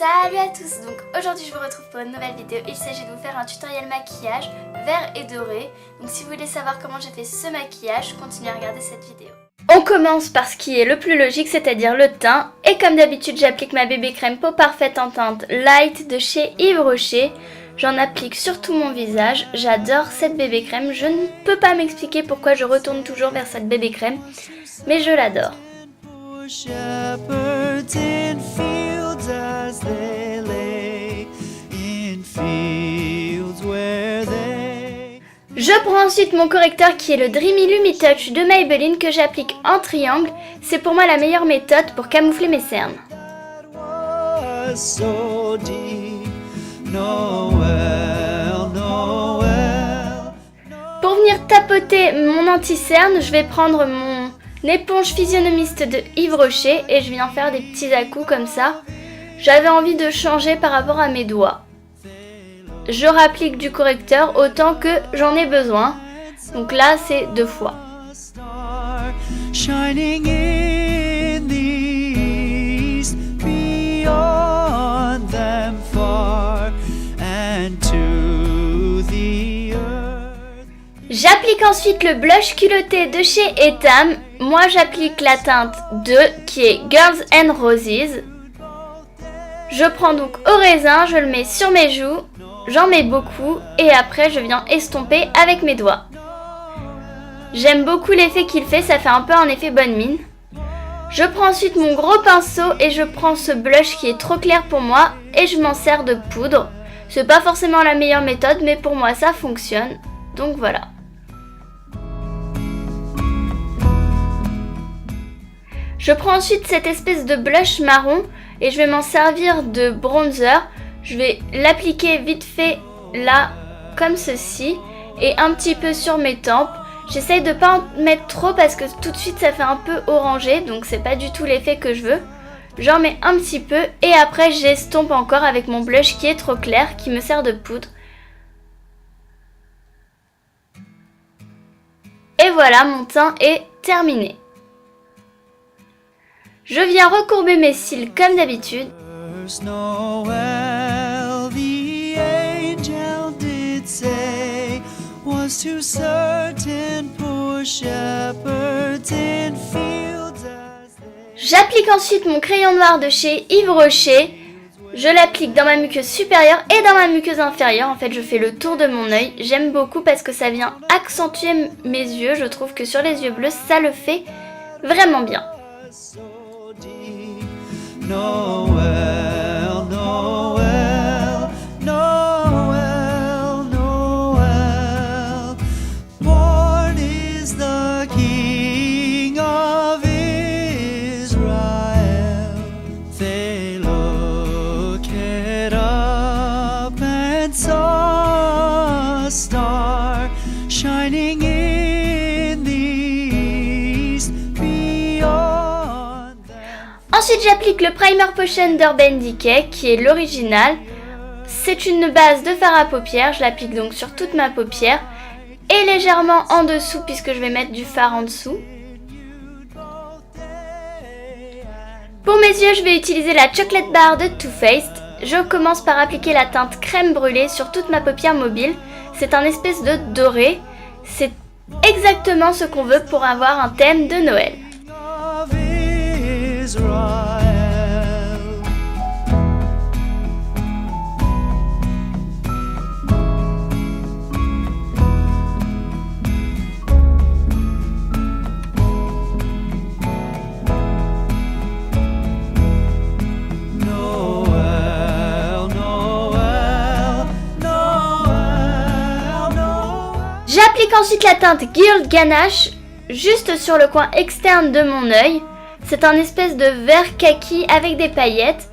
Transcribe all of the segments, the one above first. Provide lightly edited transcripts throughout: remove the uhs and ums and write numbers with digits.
Salut à tous, donc aujourd'hui je vous retrouve pour une nouvelle vidéo. Il s'agit de vous faire un tutoriel maquillage vert et doré. Donc si vous voulez savoir comment j'ai fait ce maquillage, continuez à regarder cette vidéo. On commence par ce qui est le plus logique, c'est-à-dire le teint. Et comme d'habitude, j'applique ma bébé crème peau parfaite en teinte light de chez Yves Rocher. J'en applique sur tout mon visage. J'adore cette bébé crème. Je ne peux pas m'expliquer pourquoi je retourne toujours vers cette bébé crème, mais je l'adore. Shepherds in fields as they lay, in fields where they... Je prends ensuite mon correcteur qui est le Dreamy Lumi Touch de Maybelline que j'applique en triangle. C'est pour moi la meilleure méthode pour camoufler mes cernes. So deep, Noël, Noël. Pour venir tapoter mon anti-cerne, je vais prendre mon éponge physionomiste de Yves Rocher et je viens faire des petits à-coups comme ça. J'avais envie de changer par rapport à mes doigts. Je rapplique du correcteur autant que j'en ai besoin. Donc là, c'est 2 fois. Shining in the east, beyond them far and to the earth. J'applique ensuite le blush culotté de chez Etam. Moi, j'applique la teinte 2 qui est Girls and Roses. Je prends donc au raisin, je le mets sur mes joues. J'en mets beaucoup et après je viens estomper avec mes doigts. J'aime beaucoup l'effet qu'il fait, ça fait un peu un effet bonne mine. Je prends ensuite mon gros pinceau et je prends ce blush qui est trop clair pour moi et je m'en sers de poudre. C'est pas forcément la meilleure méthode mais pour moi ça fonctionne. Donc voilà. Je prends ensuite cette espèce de blush marron et je vais m'en servir de bronzer. Je vais l'appliquer vite fait là, comme ceci, et un petit peu sur mes tempes. J'essaye de pas en mettre trop parce que tout de suite ça fait un peu orangé, donc c'est pas du tout l'effet que je veux. J'en mets un petit peu et après j'estompe encore avec mon blush qui est trop clair, qui me sert de poudre. Et voilà, mon teint est terminé. Je viens recourber mes cils comme d'habitude. Noel, the angel did say, was to certain poor shepherds in fields as they... J'applique ensuite mon crayon noir de chez Yves Rocher. Je l'applique dans ma muqueuse supérieure et dans ma muqueuse inférieure. En fait, je fais le tour de mon œil. J'aime beaucoup parce que ça vient accentuer mes yeux. Je trouve que sur les yeux bleus, ça le fait vraiment bien. Noel, Noel, Noel, Noel, born is the King of Israel. They looked up and saw a star shining in the east beyond. Ensuite, j'applique le Primer Potion d'Urban Decay qui est l'original. C'est une base de fard à paupières. Je l'applique donc sur toute ma paupière et légèrement en dessous puisque je vais mettre du fard en dessous. Pour mes yeux, je vais utiliser la Chocolate Bar de Too Faced. Je commence par appliquer la teinte crème brûlée sur toute ma paupière mobile. C'est un espèce de doré. C'est exactement ce qu'on veut pour avoir un thème de Noël. Israel. Noël, Noël, Noël, Noël. J'applique ensuite la teinte Guild Ganache juste sur le coin externe de mon œil. C'est un espèce de vert kaki avec des paillettes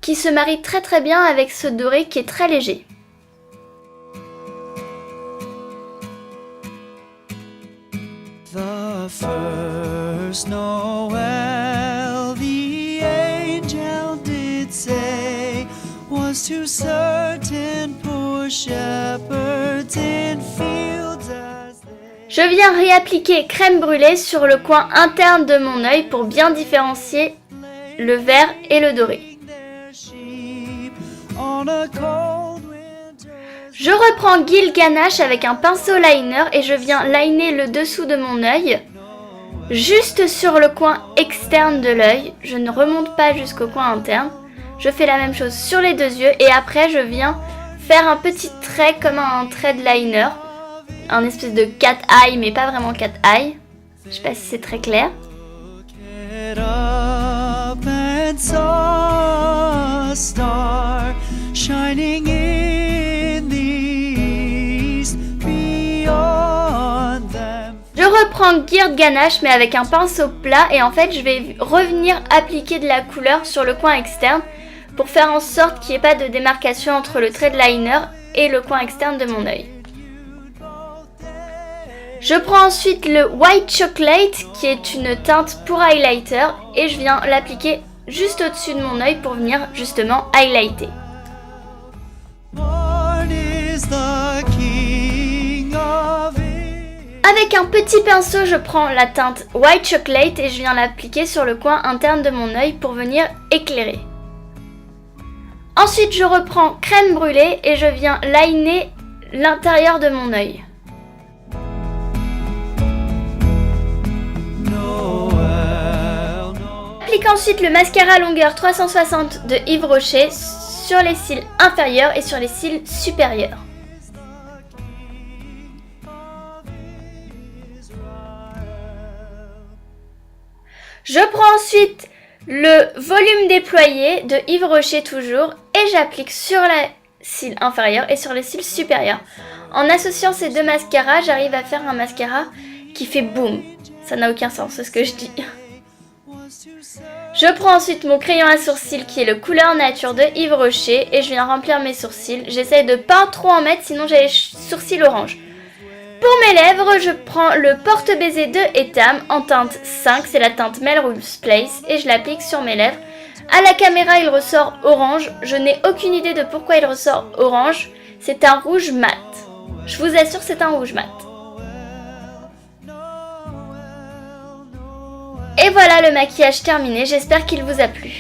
qui se marie très très bien avec ce doré qui est très léger. The first Noel, the angel did say, was to certain poor shepherds in fields as they... Je viens réappliquer crème brûlée sur le coin interne de mon œil pour bien différencier le vert et le doré. on a cold winter. Je reprends Gil Ganache avec un pinceau liner et je viens liner le dessous de mon œil, juste sur le coin externe de l'œil. Je ne remonte pas jusqu'au coin interne. Je fais la même chose sur les deux yeux et après je viens faire un petit trait comme un trait de liner, un espèce de cat eye mais pas vraiment cat eye. Je sais pas si c'est très clair. Get up and saw a star shining in the east beyond them. Je reprends Gil Ganache mais avec un pinceau plat et en fait je vais revenir appliquer de la couleur sur le coin externe pour faire en sorte qu'il n'y ait pas de démarcation entre le trait de liner et le coin externe de mon œil. Je prends ensuite le White Chocolate qui est une teinte pour highlighter et je viens l'appliquer juste au-dessus de mon œil pour venir justement highlighter. Born is the king of it. Avec un petit pinceau, je prends la teinte White Chocolate et je viens l'appliquer sur le coin interne de mon œil pour venir éclairer. Ensuite, je reprends crème brûlée et je viens liner l'intérieur de mon œil. J'applique ensuite le mascara longueur 360 de Yves Rocher sur les cils inférieurs et sur les cils supérieurs. Je prends ensuite le volume déployé de Yves Rocher toujours et j'applique sur les cils inférieurs et sur les cils supérieurs. En associant ces deux mascaras, j'arrive à faire un mascara qui fait boum. Ça n'a aucun sens, c'est ce que je dis. Je prends ensuite mon crayon à sourcils qui est le couleur nature de Yves Rocher et je viens remplir mes sourcils. J'essaye de pas trop en mettre sinon j'ai les sourcils orange. Pour mes lèvres, je prends le porte-baiser de Etam en teinte 5, c'est la teinte Melrose Place et je l'applique sur mes lèvres. À la caméra, il ressort orange. Je n'ai aucune idée de pourquoi il ressort orange. C'est un rouge mat. Je vous assure, c'est un rouge mat. Et voilà le maquillage terminé, j'espère qu'il vous a plu.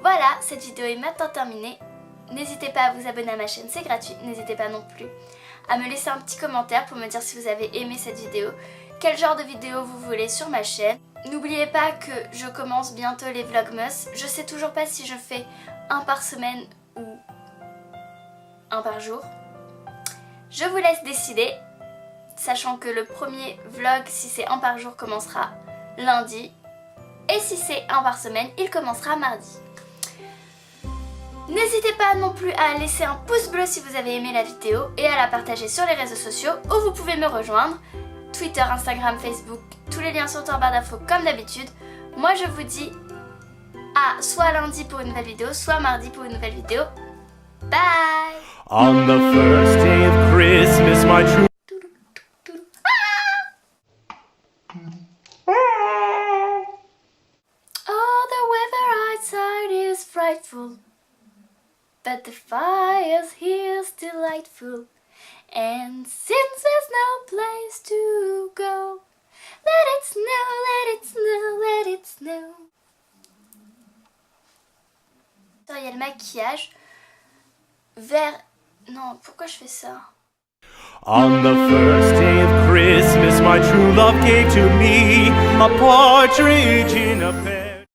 Voilà, cette vidéo est maintenant terminée. N'hésitez pas à vous abonner à ma chaîne, c'est gratuit. N'hésitez pas non plus à me laisser un petit commentaire pour me dire si vous avez aimé cette vidéo, quel genre de vidéo vous voulez sur ma chaîne. N'oubliez pas que je commence bientôt les vlogmas. Je sais toujours pas si je fais un par semaine ou un par jour. Je vous laisse décider, sachant que le premier vlog, si c'est un par jour, commencera lundi. Et si c'est un par semaine, il commencera mardi. N'hésitez pas non plus à laisser un pouce bleu si vous avez aimé la vidéo et à la partager sur les réseaux sociaux où vous pouvez me rejoindre. Twitter, Instagram, Facebook, tous les liens sont en barre d'infos comme d'habitude. Moi je vous dis à soit lundi pour une nouvelle vidéo, soit mardi pour une nouvelle vidéo. Bye! On the first day of Christmas, my true Oh, the weather outside is frightful, but the fire's here is delightful. And since there's no place to go, let it snow, let it snow, let it snow. Il y a le maquillage vers... Non, pourquoi je fais ça? On the first day of Christmas, my true love gave to me a partridge in a pear.